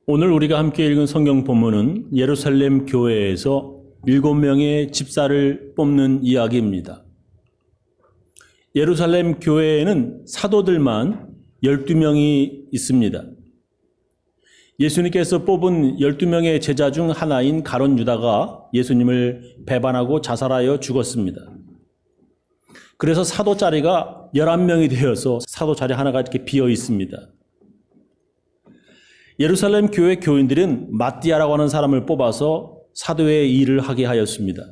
오늘 우리가 함께 읽은 성경 본문은 예루살렘 교회에서 7명의 집사를 뽑는 이야기입니다. 예루살렘 교회에는 사도들만 12명이 있습니다. 예수님께서 뽑은 12명의 제자 중 하나인 가룟 유다가 예수님을 배반하고 자살하여 죽었습니다. 그래서 사도 자리가 11명이 되어서 사도 자리 하나가 이렇게 비어 있습니다. 예루살렘 교회 교인들은 마띠아라고 하는 사람을 뽑아서 사도의 일을 하게 하였습니다.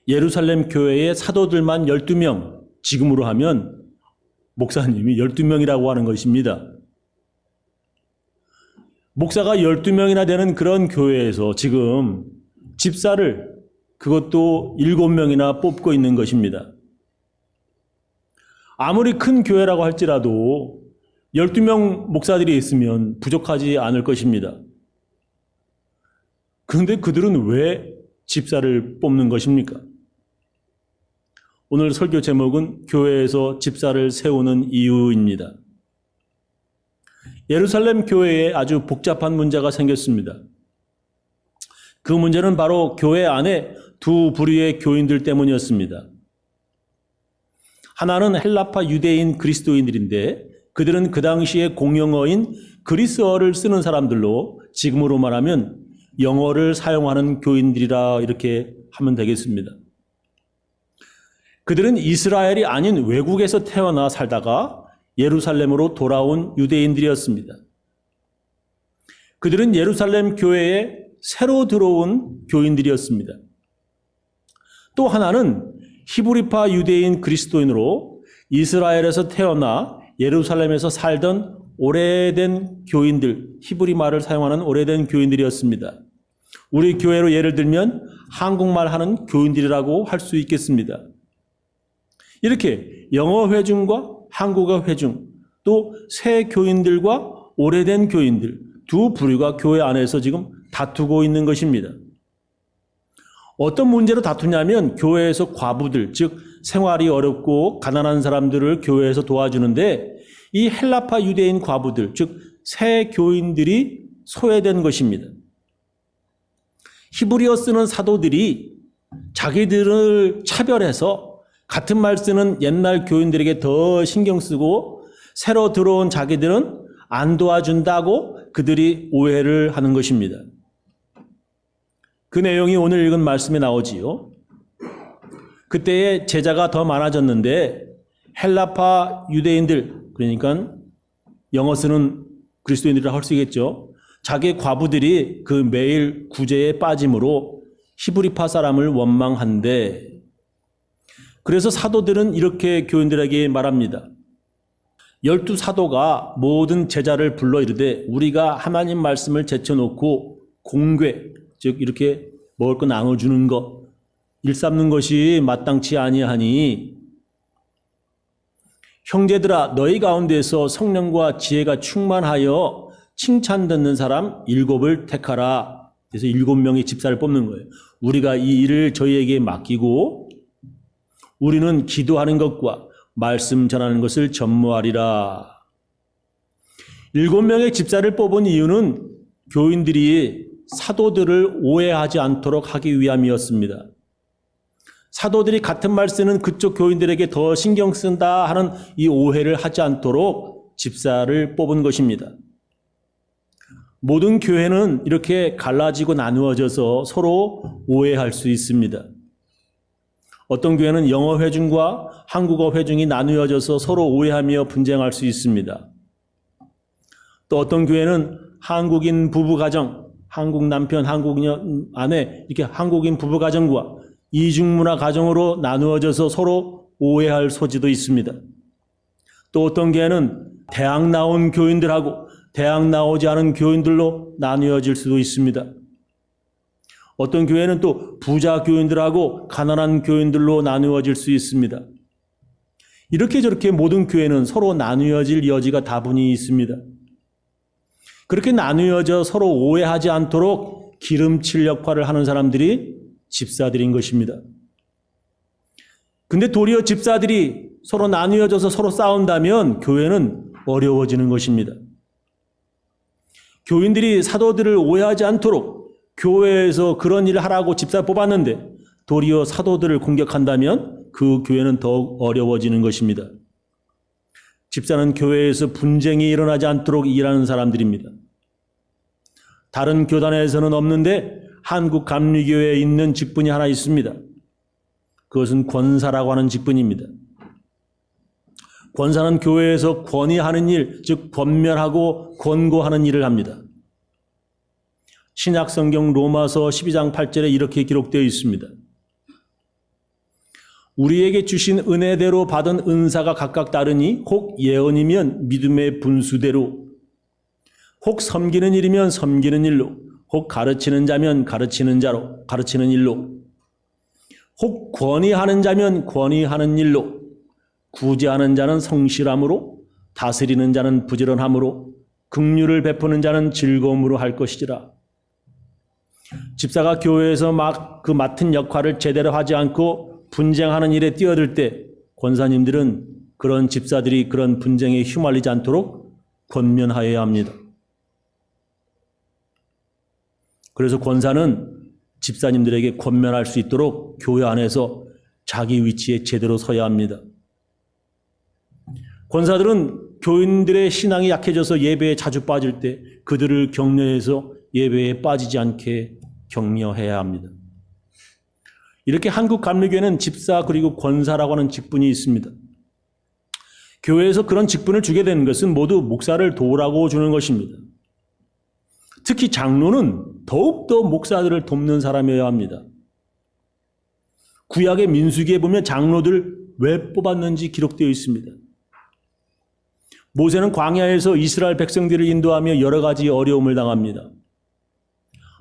예루살렘 교회의 사도들만 12명, 지금으로 하면 목사님이 12명이라고 하는 것입니다. 목사가 12명이나 되는 그런 교회에서 지금 집사를 그것도 7명이나 뽑고 있는 것입니다. 아무리 큰 교회라고 할지라도 12명 목사들이 있으면 부족하지 않을 것입니다. 그런데 그들은 왜 집사를 뽑는 것입니까? 오늘 설교 제목은 교회에서 집사를 세우는 이유입니다. 예루살렘 교회에 아주 복잡한 문제가 생겼습니다. 그 문제는 바로 교회 안에 두 부류의 교인들 때문이었습니다. 하나는 헬라파 유대인 그리스도인들인데 그들은 그 당시에 공용어인 그리스어를 쓰는 사람들로 지금으로 말하면 영어를 사용하는 교인들이라 이렇게 하면 되겠습니다. 그들은 이스라엘이 아닌 외국에서 태어나 살다가 예루살렘으로 돌아온 유대인들이었습니다. 그들은 예루살렘 교회에 새로 들어온 교인들이었습니다. 또 하나는 히브리파 유대인 그리스도인으로 이스라엘에서 태어나 예루살렘에서 살던 오래된 교인들, 히브리 말을 사용하는 오래된 교인들이었습니다. 우리 교회로 예를 들면 한국말 하는 교인들이라고 할 수 있겠습니다. 이렇게 영어 회중과 한국어 회중, 또 새 교인들과 오래된 교인들, 두 부류가 교회 안에서 지금 다투고 있는 것입니다. 어떤 문제로 다투냐면 교회에서 과부들, 즉 생활이 어렵고 가난한 사람들을 교회에서 도와주는데 이 헬라파 유대인 과부들, 즉 새 교인들이 소외된 것입니다. 히브리어 쓰는 사도들이 자기들을 차별해서 같은 말 쓰는 옛날 교인들에게 더 신경 쓰고 새로 들어온 자기들은 안 도와준다고 그들이 오해를 하는 것입니다. 그 내용이 오늘 읽은 말씀에 나오지요. 그때의 제자가 더 많아졌는데 헬라파 유대인들, 그러니까 영어 쓰는 그리스도인들이라 할 수 있겠죠. 자기 과부들이 그 매일 구제에 빠짐으로 히브리파 사람을 원망한데, 그래서 사도들은 이렇게 교인들에게 말합니다. 12사도가 모든 제자를 불러 이르되 우리가 하나님 말씀을 제쳐놓고 공궤, 즉 이렇게 먹을 거 나눠주는 것, 일삼는 것이 마땅치 아니하니 형제들아 너희 가운데서 성령과 지혜가 충만하여 칭찬 듣는 사람 7을 택하라. 그래서 7명의 집사를 뽑는 거예요. 우리가 이 일을 저희에게 맡기고 우리는 기도하는 것과 말씀 전하는 것을 전무하리라. 7명의 집사를 뽑은 이유는 교인들이 사도들을 오해하지 않도록 하기 위함이었습니다. 사도들이 같은 말 쓰는 그쪽 교인들에게 더 신경 쓴다 하는 이 오해를 하지 않도록 집사를 뽑은 것입니다. 모든 교회는 이렇게 갈라지고 나누어져서 서로 오해할 수 있습니다. 어떤 교회는 영어 회중과 한국어 회중이 나누어져서 서로 오해하며 분쟁할 수 있습니다. 또 어떤 교회는 한국인 부부 가정, 한국 남편, 한국 아내, 이렇게 한국인 부부 가정과 이중문화 가정으로 나누어져서 서로 오해할 소지도 있습니다. 또 어떤 교회는 대학 나온 교인들하고 대학 나오지 않은 교인들로 나누어질 수도 있습니다. 어떤 교회는 또 부자 교인들하고 가난한 교인들로 나누어질 수 있습니다. 이렇게 저렇게 모든 교회는 서로 나누어질 여지가 다분히 있습니다. 그렇게 나누어져 서로 오해하지 않도록 기름칠 역할을 하는 사람들이 집사들인 것입니다. 근데 도리어 집사들이 서로 나누어져서 서로 싸운다면 교회는 어려워지는 것입니다. 교인들이 사도들을 오해하지 않도록 교회에서 그런 일을 하라고 집사 뽑았는데 도리어 사도들을 공격한다면 그 교회는 더욱 어려워지는 것입니다. 집사는 교회에서 분쟁이 일어나지 않도록 일하는 사람들입니다. 다른 교단에서는 없는데 한국 감리교회에 있는 직분이 하나 있습니다. 그것은 권사라고 하는 직분입니다. 권사는 교회에서 권위하는 일, 즉 권면하고 권고하는 일을 합니다. 신약성경 로마서 12장 8절에 이렇게 기록되어 있습니다. 우리에게 주신 은혜대로 받은 은사가 각각 다르니 혹 예언이면 믿음의 분수대로, 혹 섬기는 일이면 섬기는 일로, 혹 가르치는 자면 가르치는 자로, 가르치는 일로, 혹 권위하는 자면 권위하는 일로, 구제하는 자는 성실함으로, 다스리는 자는 부지런함으로, 긍휼을 베푸는 자는 즐거움으로 할 것이지라. 집사가 교회에서 그 맡은 역할을 제대로 하지 않고 분쟁하는 일에 뛰어들 때 권사님들은 그런 집사들이 그런 분쟁에 휘말리지 않도록 권면하여야 합니다. 그래서 권사는 집사님들에게 권면할 수 있도록 교회 안에서 자기 위치에 제대로 서야 합니다. 권사들은 교인들의 신앙이 약해져서 예배에 자주 빠질 때 그들을 격려해서 예배에 빠지지 않게 격려해야 합니다. 이렇게 한국 감리교회는 집사 그리고 권사라고 하는 직분이 있습니다. 교회에서 그런 직분을 주게 되는 것은 모두 목사를 도우라고 주는 것입니다. 특히 장로는 더욱더 목사들을 돕는 사람이어야 합니다. 구약의 민수기에 보면 장로들 왜 뽑았는지 기록되어 있습니다. 모세는 광야에서 이스라엘 백성들을 인도하며 여러 가지 어려움을 당합니다.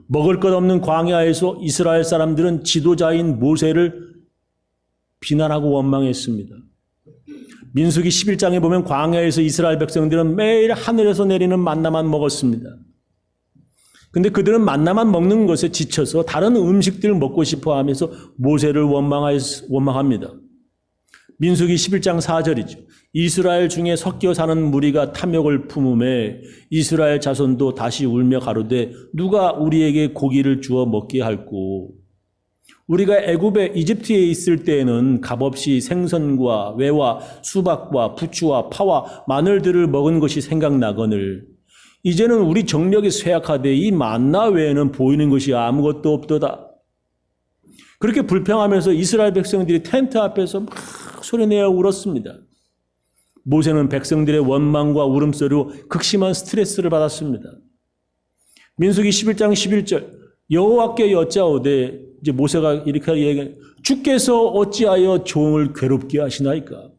먹을 것 없는 광야에서 이스라엘 사람들은 지도자인 모세를 비난하고 원망했습니다. 민수기 11장에 보면 광야에서 이스라엘 백성들은 매일 하늘에서 내리는 만나만 먹었습니다. 근데 그들은 만나만 먹는 것에 지쳐서 다른 음식들을 먹고 싶어 하면서 모세를 원망합니다. 민수기 11장 4절이죠. 이스라엘 중에 섞여 사는 무리가 탐욕을 품음에 이스라엘 자손도 다시 울며 가로되 누가 우리에게 고기를 주어 먹게 할꼬. 우리가 애굽에 이집트에 있을 때에는 값없이 생선과 외와 수박과 부추와 파와 마늘들을 먹은 것이 생각나거늘 이제는 우리 정력이 쇠약하되 이 만나 외에는 보이는 것이 아무것도 없도다. 그렇게 불평하면서 이스라엘 백성들이 텐트 앞에서 막 소리내어 울었습니다. 모세는 백성들의 원망과 울음소리로 극심한 스트레스를 받았습니다. 민수기 11장 11절 여호와께 여짜오되 이제 모세가 이렇게 얘기해요. 주께서 어찌하여 종을 괴롭게 하시나이까?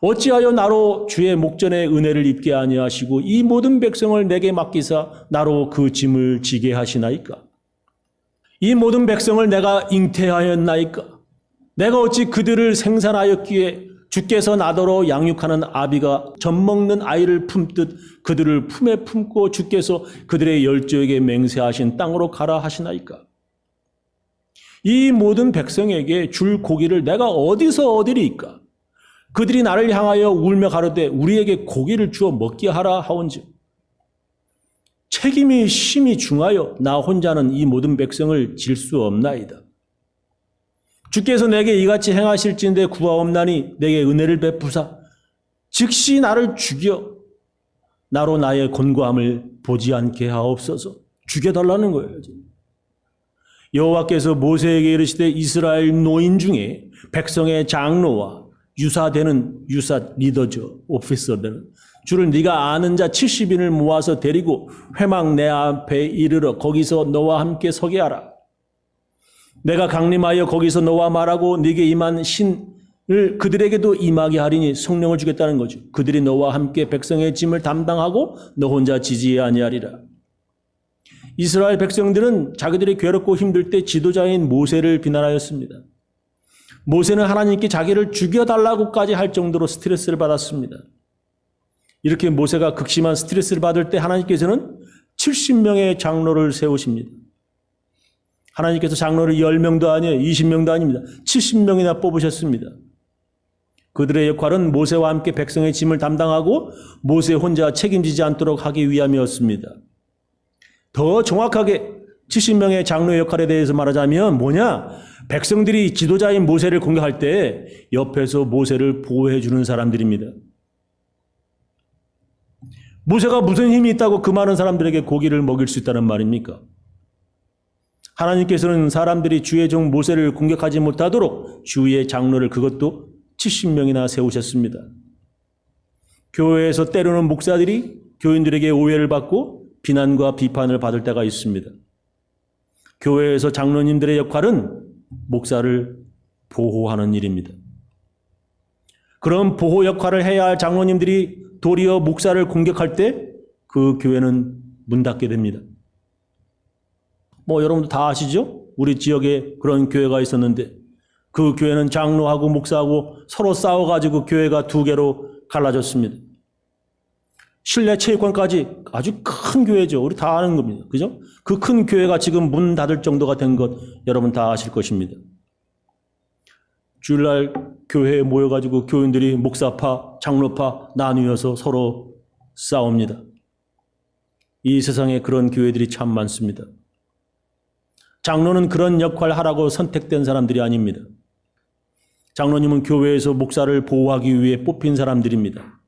어찌하여 나로 주의 목전에 은혜를 입게 아니하시고 이 모든 백성을 내게 맡기사 나로 그 짐을 지게 하시나이까? 이 모든 백성을 내가 잉태하였나이까? 내가 어찌 그들을 생산하였기에 주께서 나더러 양육하는 아비가 젖먹는 아이를 품듯 그들을 품에 품고 주께서 그들의 열조에게 맹세하신 땅으로 가라 하시나이까? 이 모든 백성에게 줄 고기를 내가 어디서 얻으리이까? 그들이 나를 향하여 울며 가로되 우리에게 고기를 주어 먹게 하라 하온즉 책임이 심히 중하여 나 혼자는 이 모든 백성을 질 수 없나이다. 주께서 내게 이같이 행하실진대 구하옵나니 내게 은혜를 베푸사 즉시 나를 죽여 나로 나의 곤고함을 보지 않게 하옵소서. 죽여달라는 거예요. 여호와께서 모세에게 이르시되 이스라엘 노인 중에 백성의 장로와 유사되는 유사 리더죠. 오피서들은 주를 네가 아는 자 70인을 모아서 데리고 회막 내 앞에 이르러 거기서 너와 함께 서게 하라. 내가 강림하여 거기서 너와 말하고 네게 임한 신을 그들에게도 임하게 하리니 성령을 주겠다는 거죠. 그들이 너와 함께 백성의 짐을 담당하고 너 혼자 지지해 아니하리라. 이스라엘 백성들은 자기들이 괴롭고 힘들 때 지도자인 모세를 비난하였습니다. 모세는 하나님께 자기를 죽여달라고까지 할 정도로 스트레스를 받았습니다. 이렇게 모세가 극심한 스트레스를 받을 때 하나님께서는 70명의 장로를 세우십니다. 하나님께서 장로를 10명도 아니에요. 20명도 아닙니다. 70명이나 뽑으셨습니다. 그들의 역할은 모세와 함께 백성의 짐을 담당하고 모세 혼자 책임지지 않도록 하기 위함이었습니다. 더 정확하게 70명의 장로의 역할에 대해서 말하자면 뭐냐? 백성들이 지도자인 모세를 공격할 때 옆에서 모세를 보호해 주는 사람들입니다. 모세가 무슨 힘이 있다고 그 많은 사람들에게 고기를 먹일 수 있다는 말입니까? 하나님께서는 사람들이 주의 종 모세를 공격하지 못하도록 주의 장로를 그것도 70명이나 세우셨습니다. 교회에서 때로는 목사들이 교인들에게 오해를 받고 비난과 비판을 받을 때가 있습니다. 교회에서 장로님들의 역할은 목사를 보호하는 일입니다. 그런 보호 역할을 해야 할 장로님들이 도리어 목사를 공격할 때 그 교회는 문 닫게 됩니다. 여러분도 다 아시죠? 우리 지역에 그런 교회가 있었는데 그 교회는 장로하고 목사하고 서로 싸워가지고 교회가 두 개로 갈라졌습니다. 실내 체육관까지 아주 큰 교회죠. 우리 다 아는 겁니다. 그죠? 그 큰 교회가 지금 문 닫을 정도가 된 것 여러분 다 아실 것입니다. 주일날 교회에 모여가지고 교인들이 목사파, 장로파 나뉘어서 서로 싸웁니다. 이 세상에 그런 교회들이 참 많습니다. 장로는 그런 역할을 하라고 선택된 사람들이 아닙니다. 장로님은 교회에서 목사를 보호하기 위해 뽑힌 사람들입니다.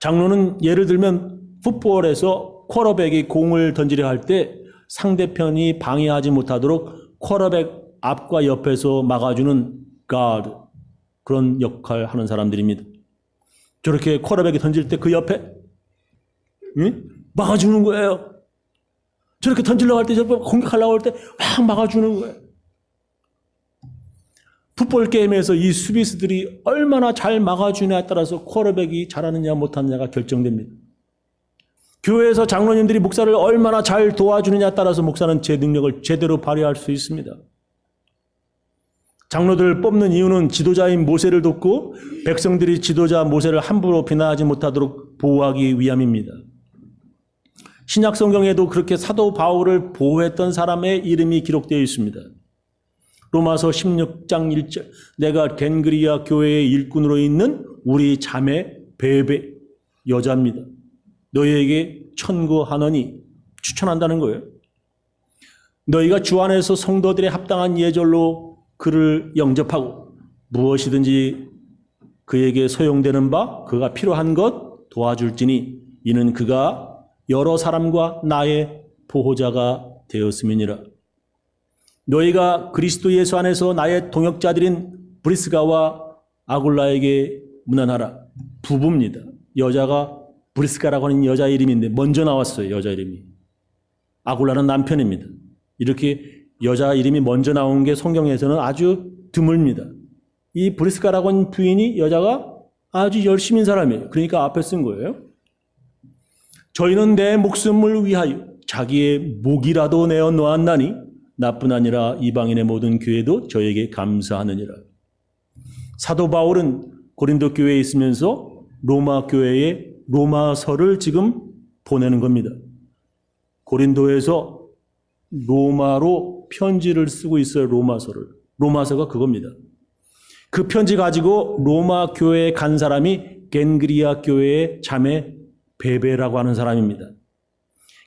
장로는 예를 들면 풋볼에서 쿼터백이 공을 던지려 할 때 상대편이 방해하지 못하도록 쿼터백 앞과 옆에서 막아주는 가드, 그런 역할을 하는 사람들입니다. 저렇게 쿼터백이 던질 때 그 옆에 막아주는 거예요. 저렇게 던지려고 할 때, 저렇게 공격하려고 할 때 막 막아주는 거예요. 풋볼 게임에서 이 수비수들이 얼마나 잘 막아주냐에 따라서 쿼터백이 잘하느냐 못하느냐가 결정됩니다. 교회에서 장로님들이 목사를 얼마나 잘 도와주느냐에 따라서 목사는 제 능력을 제대로 발휘할 수 있습니다. 장로들을 뽑는 이유는 지도자인 모세를 돕고 백성들이 지도자 모세를 함부로 비난하지 못하도록 보호하기 위함입니다. 신약 성경에도 그렇게 사도 바울을 보호했던 사람의 이름이 기록되어 있습니다. 로마서 16장 1절, 내가 겐그리아 교회의 일꾼으로 있는 우리 자매 베베 여자입니다. 너희에게 천구하노니, 추천한다는 거예요. 너희가 주 안에서 성도들의 합당한 예절로 그를 영접하고 무엇이든지 그에게 소용되는 바 그가 필요한 것 도와줄지니 이는 그가 여러 사람과 나의 보호자가 되었음이니라. 너희가 그리스도 예수 안에서 나의 동역자들인 브리스가와 아굴라에게 문안하라. 부부입니다. 여자가 브리스가라고 하는 여자 이름인데 먼저 나왔어요. 여자 이름이. 아굴라는 남편입니다. 이렇게 여자 이름이 먼저 나온 게 성경에서는 아주 드뭅니다. 이 브리스가라고 하는 부인이 여자가 아주 열심인 사람이에요. 그러니까 앞에 쓴 거예요. 저희는 내 목숨을 위하여 자기의 목이라도 내어 놓았나니 나뿐 아니라 이방인의 모든 교회도 저에게 감사하느니라. 사도 바울은 고린도 교회에 있으면서 로마 교회에 로마서를 지금 보내는 겁니다. 고린도에서 로마로 편지를 쓰고 있어요. 로마서를. 로마서가 그겁니다. 그 편지 가지고 로마 교회에 간 사람이 겐그리아 교회의 자매 베베라고 하는 사람입니다.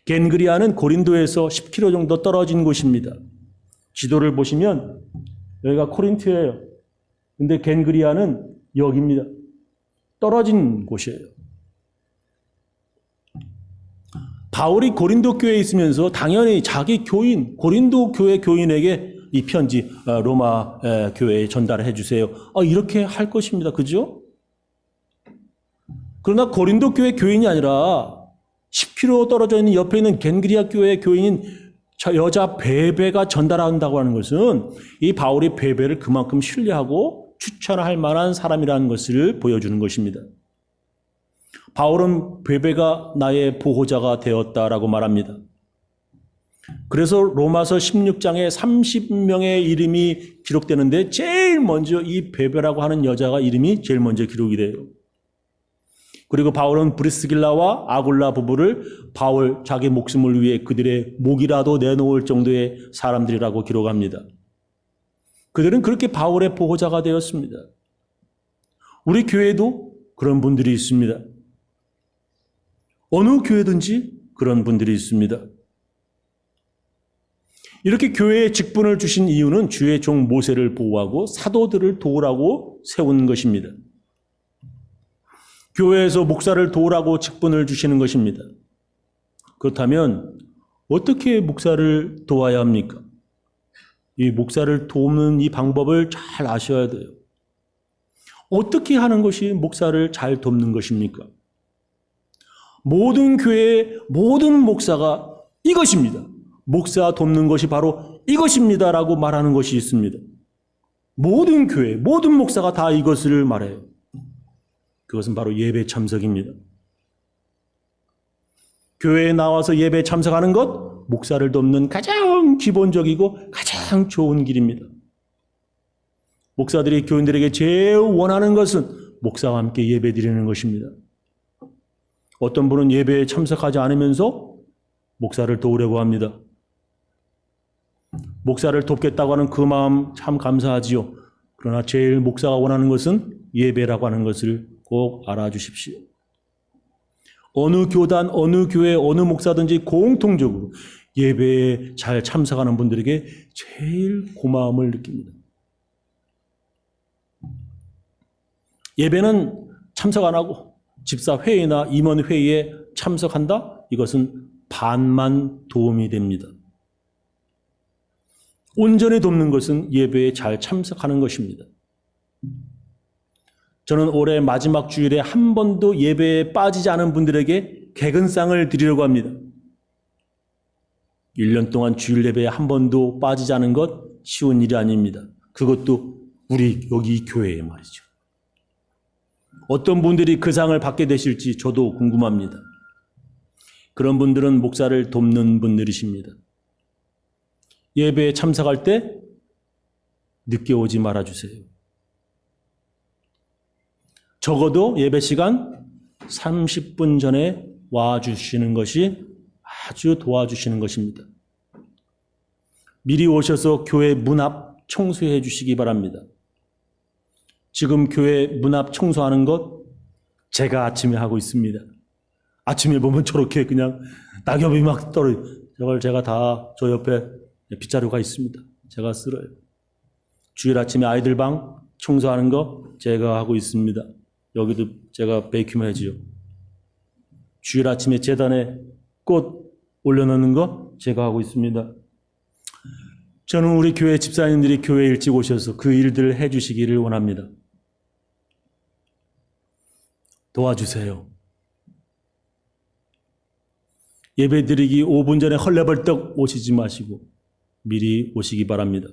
겐그리아는 고린도에서 10km 정도 떨어진 곳입니다. 지도를 보시면 여기가 코린트예요. 근데 겐그리아는 여기입니다. 떨어진 곳이에요. 바울이 고린도 교회에 있으면서 당연히 자기 교인, 고린도 교회 교인에게 이 편지 로마 교회에 전달해 주세요. 이렇게 할 것입니다. 그죠? 그러나 고린도 교회 교인이 아니라 10km 떨어져 있는 옆에 있는 겐그리아 교회 교인인 여자 베베가 전달한다고 하는 것은 이 바울이 베베를 그만큼 신뢰하고 추천할 만한 사람이라는 것을 보여주는 것입니다. 바울은 베베가 나의 보호자가 되었다라고 말합니다. 그래서 로마서 16장에 30명의 이름이 기록되는데 제일 먼저 이 베베라고 하는 여자가 이름이 제일 먼저 기록이 돼요. 그리고 바울은 브리스길라와 아굴라 부부를 바울 자기 목숨을 위해 그들의 목이라도 내놓을 정도의 사람들이라고 기록합니다. 그들은 그렇게 바울의 보호자가 되었습니다. 우리 교회도 그런 분들이 있습니다. 어느 교회든지 그런 분들이 있습니다. 이렇게 교회에 직분을 주신 이유는 주의 종 모세를 보호하고 사도들을 도우라고 세운 것입니다. 교회에서 목사를 도우라고 직분을 주시는 것입니다. 그렇다면 어떻게 목사를 도와야 합니까? 이 목사를 도우는 이 방법을 잘 아셔야 돼요. 어떻게 하는 것이 목사를 잘 돕는 것입니까? 모든 교회의 모든 목사가 이것입니다. 목사 돕는 것이 바로 이것입니다라고 말하는 것이 있습니다. 모든 교회, 모든 목사가 다 이것을 말해요. 그것은 바로 예배 참석입니다. 교회에 나와서 예배 참석하는 것, 목사를 돕는 가장 기본적이고 가장 좋은 길입니다. 목사들이 교인들에게 제일 원하는 것은 목사와 함께 예배 드리는 것입니다. 어떤 분은 예배에 참석하지 않으면서 목사를 도우려고 합니다. 목사를 돕겠다고 하는 그 마음 참 감사하지요. 그러나 제일 목사가 원하는 것은 예배라고 하는 것을 꼭 알아주십시오. 어느 교단, 어느 교회, 어느 목사든지 공통적으로 예배에 잘 참석하는 분들에게 제일 고마움을 느낍니다. 예배는 참석 안 하고 집사회의나 임원회의에 참석한다? 이것은 반만 도움이 됩니다. 온전히 돕는 것은 예배에 잘 참석하는 것입니다. 저는 올해 마지막 주일에 한 번도 예배에 빠지지 않은 분들에게 개근상을 드리려고 합니다. 1년 동안 주일 예배에 한 번도 빠지지 않은 것 쉬운 일이 아닙니다. 그것도 우리 여기 교회에 말이죠. 어떤 분들이 그 상을 받게 되실지 저도 궁금합니다. 그런 분들은 목사를 돕는 분들이십니다. 예배에 참석할 때 늦게 오지 말아주세요. 적어도 예배 시간 30분 전에 와주시는 것이 아주 도와주시는 것입니다. 미리 오셔서 교회 문 앞 청소해 주시기 바랍니다. 지금 교회 문 앞 청소하는 것 제가 아침에 하고 있습니다. 아침에 보면 저렇게 그냥 낙엽이 막 떨어져요. 저걸 제가 다 저 옆에 빗자루가 있습니다. 제가 쓸어요. 주일 아침에 아이들 방 청소하는 거 제가 하고 있습니다. 여기도 제가 베이큐um 해지요. 주일 아침에 제단에 꽃 올려놓는 거 제가 하고 있습니다. 저는 우리 교회 집사님들이 교회에 일찍 오셔서 그 일들을 해주시기를 원합니다. 도와주세요. 예배 드리기 5분 전에 헐레벌떡 오시지 마시고 미리 오시기 바랍니다.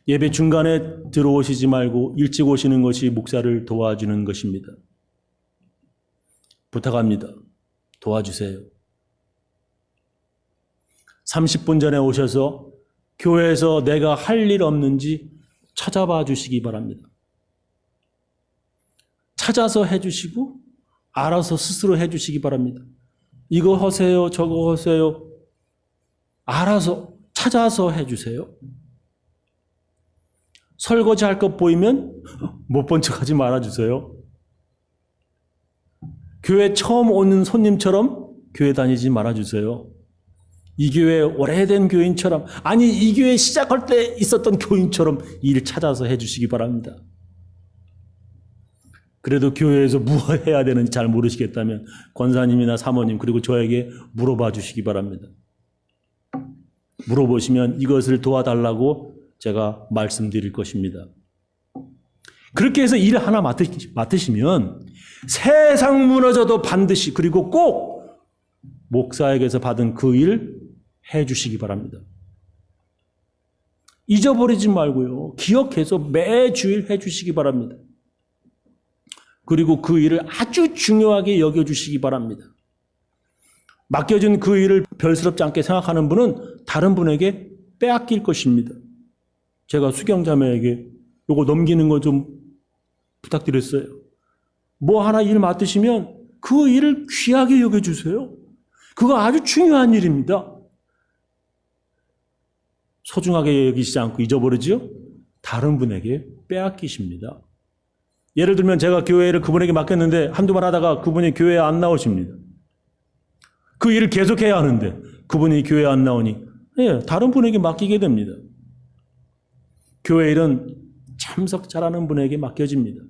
예배 중간에 들어오시지 말고 일찍 오시는 것이 목사를 도와주는 것입니다. 부탁합니다. 도와주세요. 30분 전에 오셔서 교회에서 내가 할 일 없는지 찾아봐 주시기 바랍니다. 찾아서 해주시고 알아서 스스로 해주시기 바랍니다. 이거 하세요, 저거 하세요. 알아서 찾아서 해주세요. 설거지 할 것 보이면 못 본 척하지 말아주세요. 교회 처음 오는 손님처럼 교회 다니지 말아주세요. 이 교회 오래된 교인처럼, 아니 이 교회 시작할 때 있었던 교인처럼 일 찾아서 해주시기 바랍니다. 그래도 교회에서 무엇 해야 되는지 잘 모르시겠다면 권사님이나 사모님 그리고 저에게 물어봐 주시기 바랍니다. 물어보시면 이것을 도와달라고 제가 말씀드릴 것입니다. 그렇게 해서 일 하나 맡으시면 세상 무너져도 반드시 그리고 꼭 목사에게서 받은 그 일 해주시기 바랍니다. 잊어버리지 말고요. 기억해서 매주일 해주시기 바랍니다. 그리고 그 일을 아주 중요하게 여겨주시기 바랍니다. 맡겨준 그 일을 별스럽지 않게 생각하는 분은 다른 분에게 빼앗길 것입니다. 제가 수경자매에게 요거 넘기는 거 좀 부탁드렸어요. 뭐 하나 일 맡으시면 그 일을 귀하게 여겨주세요. 그거 아주 중요한 일입니다. 소중하게 여기시지 않고 잊어버리죠? 다른 분에게 빼앗기십니다. 예를 들면 제가 교회를 그분에게 맡겼는데 한두 번 하다가 그분이 교회에 안 나오십니다. 그 일을 계속해야 하는데 그분이 교회에 안 나오니 다른 분에게 맡기게 됩니다. 교회 일은 참석 잘하는 분에게 맡겨집니다.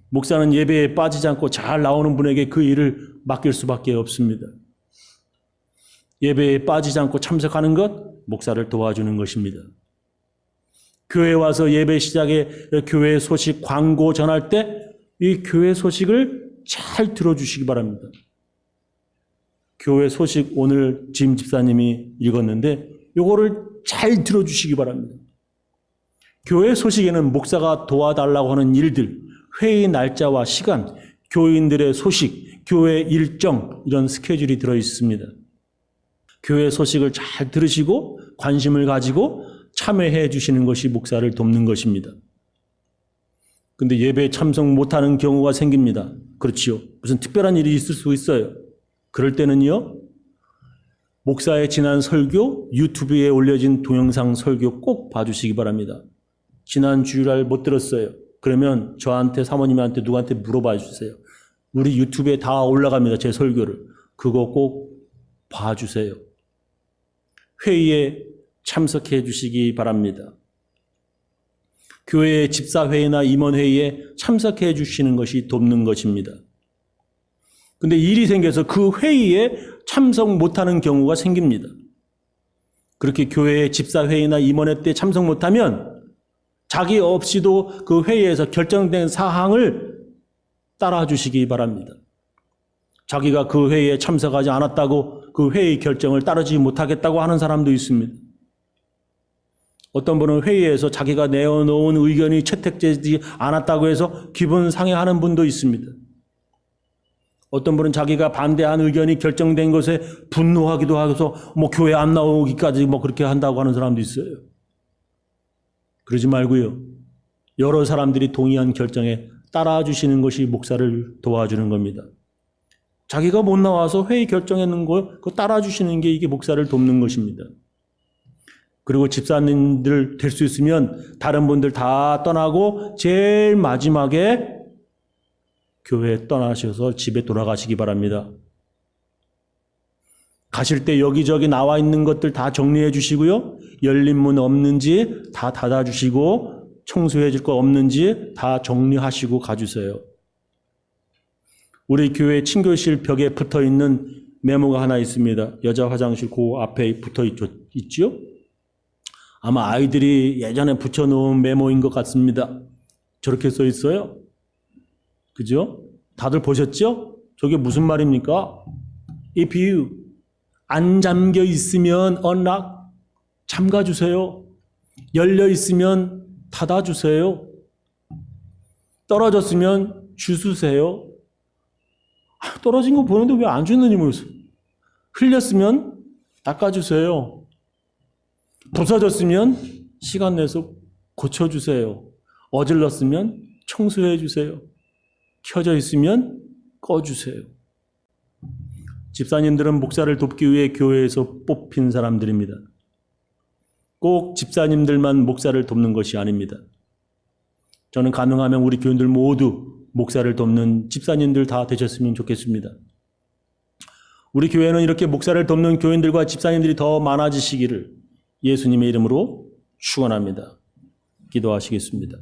목사는 예배에 빠지지 않고 잘 나오는 분에게 그 일을 맡길 수밖에 없습니다. 예배에 빠지지 않고 참석하는 것, 목사를 도와주는 것입니다. 교회에 와서 예배 시작에 교회 소식 광고 전할 때 이 교회 소식을 잘 들어주시기 바랍니다. 교회 소식 오늘 짐 집사님이 읽었는데 이거를 잘 들어주시기 바랍니다. 교회 소식에는 목사가 도와달라고 하는 일들, 회의 날짜와 시간, 교인들의 소식, 교회 일정 이런 스케줄이 들어있습니다. 교회 소식을 잘 들으시고 관심을 가지고 참여해 주시는 것이 목사를 돕는 것입니다. 근데 예배에 참석 못하는 경우가 생깁니다. 그렇지요. 무슨 특별한 일이 있을 수 있어요. 그럴 때는요, 목사의 지난 설교, 유튜브에 올려진 동영상 설교 꼭 봐주시기 바랍니다. 지난 주일날 못 들었어요. 그러면 저한테, 사모님한테, 누구한테 물어봐 주세요. 우리 유튜브에 다 올라갑니다. 제 설교를. 그거 꼭 봐주세요. 회의에 참석해 주시기 바랍니다. 교회의 집사회의나 임원회의에 참석해 주시는 것이 돕는 것입니다. 근데 일이 생겨서 그 회의에 참석 못하는 경우가 생깁니다. 그렇게 교회의 집사회의나 임원회 때 참석 못하면 자기 없이도 그 회의에서 결정된 사항을 따라 주시기 바랍니다. 자기가 그 회의에 참석하지 않았다고 그 회의 결정을 따르지 못하겠다고 하는 사람도 있습니다. 어떤 분은 회의에서 자기가 내어놓은 의견이 채택되지 않았다고 해서 기분 상해하는 분도 있습니다. 어떤 분은 자기가 반대한 의견이 결정된 것에 분노하기도 하고서 교회 안 나오기까지 그렇게 한다고 하는 사람도 있어요. 그러지 말고요. 여러 사람들이 동의한 결정에 따라 주시는 것이 목사를 도와주는 겁니다. 자기가 못 나와서 회의 결정하는 걸 따라 주시는 게 이게 목사를 돕는 것입니다. 그리고 집사님들 될 수 있으면 다른 분들 다 떠나고 제일 마지막에 교회 떠나셔서 집에 돌아가시기 바랍니다. 가실 때 여기저기 나와 있는 것들 다 정리해 주시고요. 열린 문 없는지 다 닫아 주시고 청소해 줄 거 없는지 다 정리하시고 가주세요. 우리 교회 친교실 벽에 붙어 있는 메모가 하나 있습니다. 여자 화장실 그 앞에 붙어 있죠? 아마 아이들이 예전에 붙여놓은 메모인 것 같습니다. 저렇게 써 있어요. 그죠? 다들 보셨죠? 저게 무슨 말입니까? If you 안 잠겨 있으면 unlock, 잠가주세요. 열려 있으면 닫아주세요. 떨어졌으면 주수세요. 떨어진 거 보는데 왜 안 주는지 모르겠어요. 흘렸으면 닦아주세요. 부서졌으면 시간 내서 고쳐주세요. 어질렀으면 청소해 주세요. 켜져 있으면 꺼주세요. 집사님들은 목사를 돕기 위해 교회에서 뽑힌 사람들입니다. 꼭 집사님들만 목사를 돕는 것이 아닙니다. 저는 가능하면 우리 교인들 모두 목사를 돕는 집사님들 다 되셨으면 좋겠습니다. 우리 교회는 이렇게 목사를 돕는 교인들과 집사님들이 더 많아지시기를 예수님의 이름으로 축원합니다. 기도하시겠습니다.